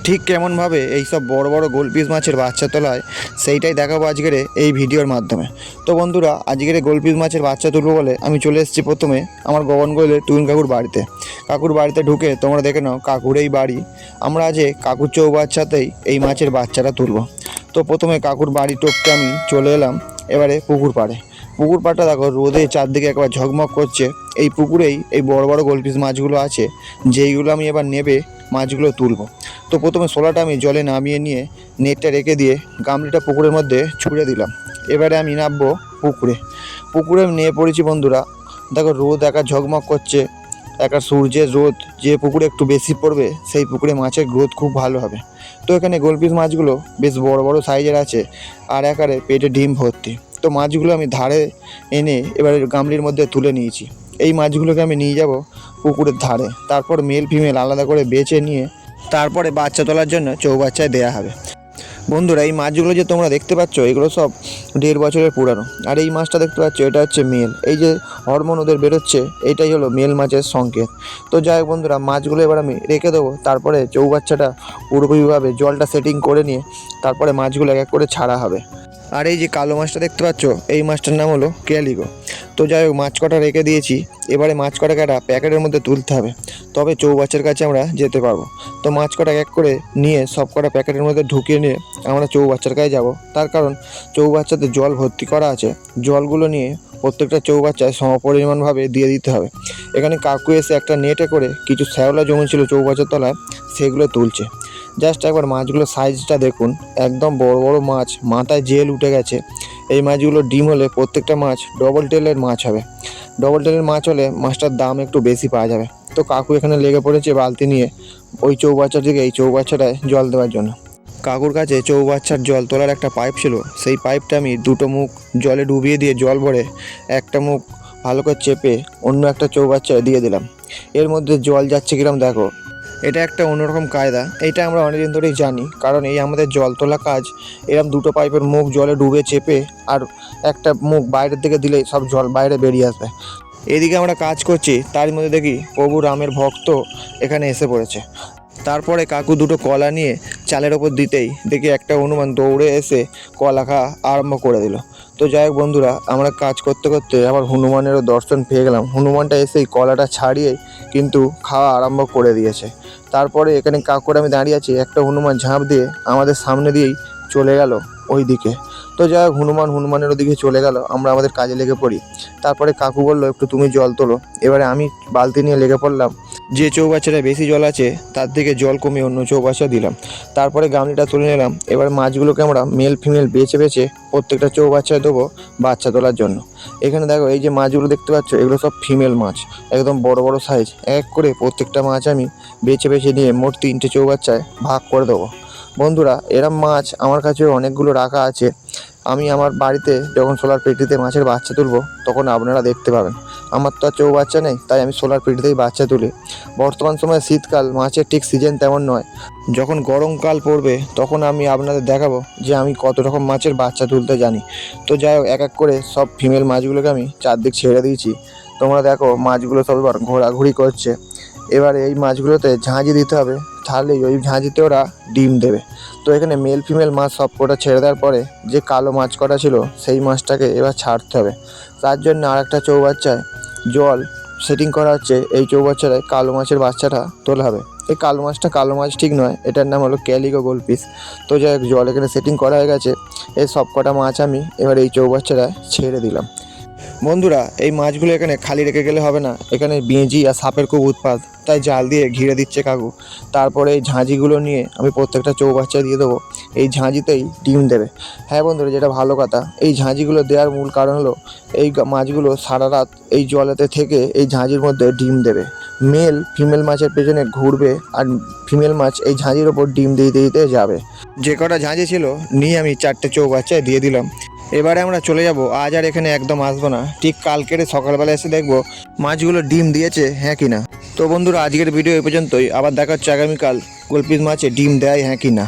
ঠিক কেমনভাবে এইসব বড় বড় গোলপিস মাছের বাচ্চা তোলা হয় সেইটাই দেখাবো আজকের এই ভিডিওর মাধ্যমে। তো বন্ধুরা, আজকের গোলপিস মাছের বাচ্চা তুলবো বলে আমি চলে এসেছি প্রথমে আমার গগনগোলের টুইন কাকুর বাড়িতে। কাকুর বাড়িতে ঢুকে তোমরা দেখে নাও কাকুর এই বাড়ি। আমরা আজ কাকুর চৌবাচ্চাতেই এই মাছের বাচ্চাটা তুলবো। তো প্রথমে কাকুর বাড়ি টপকে আমি চলে এলাম এবারে পুকুর পাড়ে। পুকুর পাড়টা দেখো রোদে চারদিকে একবার ঝকমক করছে। এই পুকুরেই এই বড় বড় গোলপিস মাছগুলো আছে, যেইগুলো আমি এবার নেবে মাছগুলো তুলবো। তো প্রথমে শোলাটা আমি জলে নামিয়ে নিয়ে নেটটা রেখে দিয়ে গামলিটা পুকুরের মধ্যে ছুঁড়ে দিলাম। এবারে আমি নামবো পুকুরে। পুকুরে আমি নিয়ে পড়েছি বন্ধুরা। দেখো রোদ একা ঝকমক করছে, একা সূর্যের রোদ যে পুকুরে একটু বেশি পড়বে সেই পুকুরে মাছের গ্রোথ খুব ভালো হবে। তো এখানে গোলপিস মাছগুলো বেশ বড় বড় সাইজের আছে আর একারে পেটে ডিম ভর্তি। তো মাছগুলো আমি ধারে এনে এবারে গামলির মধ্যে তুলে নিয়েছি। এই মাছগুলোকে আমি নিয়ে যাব পুকুরের ধারে, তারপর মেল ফিমেল আলাদা করে বেছে নিয়ে তারপরে বাচ্চা তোলার জন্য চৌবাচ্চায় দেওয়া হবে। বন্ধুরা, এই মাছগুলো যে তোমরা দেখতে পাচ্ছ এগুলো সব 1.5 বছরের পুরানো। আর এই মাছটা দেখতে পাচ্ছ এটা হচ্ছে মেল। এই যে হরমোন ওদের বেরোচ্ছে এইটাই হলো মেল মাছের সংকেত। তো যাই হোক বন্ধুরা, মাছগুলো এবার আমি রেখে দেবো, তারপরে চৌবাচ্চাটা পুরোপুরিভাবে জলটা সেটিং করে নিয়ে তারপরে মাছগুলো এক এক করে ছাড়া হবে। আর এই যে কালো মাছটা দেখতে পাচ্ছ এই মাছটার নাম হলো ক্যালিগো। তো যাই হোক, মাছ কটা রেখে দিয়েছি, এবারে মাছ কটাকে একটা প্যাকেটের মধ্যে তুলতে হবে, তবে চৌবাচ্চার কাছে আমরা যেতে পারবো। তো মাছ কটা এক করে নিয়ে সব কটা প্যাকেটের মধ্যে ঢুকিয়ে নিয়ে আমরা চৌবাচ্চার কাছে যাব। তার কারণ চৌবাচ্চাতে জল ভর্তি করা আছে, জলগুলো নিয়ে প্রত্যেকটা চৌবাচ্চায় সমপরিমাণভাবে দিয়ে দিতে হবে। এখানে কাকু এসে একটা নেটে করে কিছু শ্যাওলা জমেছিল চৌবাচ্চার তলায়, সেগুলো তুলছে। জাস্ট একবার মাছগুলোর সাইজটা দেখুন, একদম বড় বড় মাছ, মাথায় জেল উঠে গেছে। এই মাছগুলো ডিম হলে প্রত্যেকটা মাছ ডবল টেলের মাছ হবে। ডবল টেলের মাছ হলে মাছটার দাম একটু বেশি পাওয়া যাবে। তো কাকু এখানে লেগে পড়েছে বালতি নিয়ে ওই চৌবাচ্চার দিকে এই চৌবাচ্চাটায় জল দেওয়ার জন্য। কাকুর কাছে চৌবাচ্চার জল তোলার একটা পাইপ ছিল, সেই পাইপটা আমি দুটো মুখ জলে ডুবিয়ে দিয়ে জল ভরে একটা মুখ ভালো করে চেপে অন্য একটা চৌবাচ্চায় দিয়ে দিলাম। এর মধ্যে জল যাচ্ছে কিরম দেখো। এটা একটা অন্যরকম কায়দা, এইটা আমরা অনেকদিন ধরেই জানি, কারণ এই আমাদের জল তোলা কাজ এরকম দুটো পাইপের মুখ জলে ডুবে চেপে আর একটা মুখ বাইরের দিকে দিলেই সব জল বাইরে বেরিয়ে আসবে। এদিকে আমরা কাজ করছি, তার মধ্যে দেখি প্রভু রামের ভক্ত এখানে এসে পড়েছে। তারপরে কাকু দুটো কলা নিয়ে চালের ওপর দিতেই দেখি একটা হনুমান দৌড়ে এসে কলা খাওয়া আরম্ভ করে দিল। তো যাই হোক বন্ধুরা, আমরা কাজ করতে করতে আবার হনুমানেরও দর্শন পেয়ে গেলাম। হনুমানটা এসেই কলাটা ছাড়িয়ে কিন্তু খাওয়া আরম্ভ করে দিয়েছে। তারপরে এখানে কাকুর আমি দাঁড়িয়ে আছি, একটা হনুমান ঝাঁপ দিয়ে আমাদের সামনে দিয়েই চলে গেল ওই দিকে। তো যাই হোক, হনুমানের ওদিকে চলে গেল, আমরা আমাদের কাজে লেগে পড়ি। তারপরে কাকু বললো একটু তুমি জল তোলো। এবারে আমি বালতি নিয়ে লেগে পড়লাম। যে চৌবাচ্চাটা বেশি জল আছে তার থেকে জল কমিয়ে অন্য চৌবাচ্চা দিলাম। তারপরে গামলিটা তুলে নিলাম। এবার মাছগুলোকে আমরা মেল ফিমেল বেছে বেছে প্রত্যেকটা চৌবাচ্চায় দেবো বাচ্চা তোলার জন্য। এখানে দেখো এই যে মাছগুলো দেখতে পাচ্ছ এগুলো সব ফিমেল মাছ, একদম বড় বড় সাইজ। এক করে প্রত্যেকটা মাছ আমি বেছে বেছে নিয়ে মোট 3টে চৌবাচ্চায় ভাগ করে দেবো। বন্ধুরা, এরম মাছ আমার কাছে অনেকগুলো রাখা আছে। আমি আমার বাড়িতে যখন সোলার পেটিতে মাছের বাচ্চা তুলবো তখন আপনারা দেখতে পাবেন। আমার তো আর চৌবাচ্চা নেই, তাই আমি সোলার পেটিতেই বাচ্চা তুলি। বর্তমান সময়ে শীতকাল, মাছের ঠিক সিজন তেমন নয়। যখন গরমকাল পড়বে তখন আমি আপনাদের দেখাবো যে আমি কত রকম মাছের বাচ্চা তুলতে জানি। তো যাই হোক, এক এক করে সব ফিমেল মাছগুলোকে আমি চারদিক ছেড়ে দিয়েছি। তোমরা দেখো মাছগুলো সব এবার ঘোরাঘুরি করছে। এবারে এই মাছগুলোতে ঝাঁঝি দিতে হবে, তাহলেই ওই ঝাঁঝিতে ওরা ডিম দেবে। তো এখানে মেল ফিমেল মাছ সব কটা ছেড়ে দেওয়ার পরে যে কালো মাছ কটা ছিল সেই মাছটাকে এবার ছাড়তে হবে। তার জন্য আর একটা চৌবাচ্চায় জল সেটিং করা হচ্ছে। এই চৌবাচ্চাটায় কালো মাছের বাচ্চাটা তোলা হবে। এই কালো মাছটা কালো মাছ ঠিক নয়, এটার নাম হলো ক্যালিগো গোলপিস। তো যাই হোক, জল এখানে সেটিং করা হয়ে গেছে। এই সব কটা মাছ আমি এবার এই চৌবাচ্চাটায় ছেড়ে দিলাম। বন্ধুরা, এই মাছগুলো এখানে খালি রেখে গেলে হবে না, এখানে বেঁজি আর সাপের খুব উৎপাত, তাই জাল দিয়ে ঘিরে দিচ্ছে কাকু। তারপরে এই ঝাঁঝিগুলো নিয়ে আমি প্রত্যেকটা চৌবাচ্চা দিয়ে দেবো, এই ঝাঁঝিতেই ডিম দেবে। হ্যাঁ বন্ধুরা, যেটা ভালো কথা, এই ঝাঁঝিগুলো দেওয়ার মূল কারণ হলো এই মাছগুলো সারা রাত এই জলেতে থেকে এই ঝাঁঝির মধ্যে ডিম দেবে। মেল ফিমেল মাছের পেছনে ঘুরবে আর ফিমেল মাছ এই ঝাঁঝির ওপর ডিম দিতে দিতে যাবে। যে কটা ঝাঁঝি ছিল নিয়ে আমি 4টে চৌবাচ্চায় দিয়ে দিলাম। এবারে আমরা চলে যাব, আজ আর এখানে একদম আসবো না, ঠিক কালকের সকালবেলা এসে দেখবো মাছগুলো ডিম দিয়েছে হ্যাঁ কি না। তো বন্ধুরা, আজকের ভিডিও এই পর্যন্তই। আবার দেখা হচ্ছে আগামীকাল গোলপিস মাছে ডিম দেয় হ্যাঁ কি না।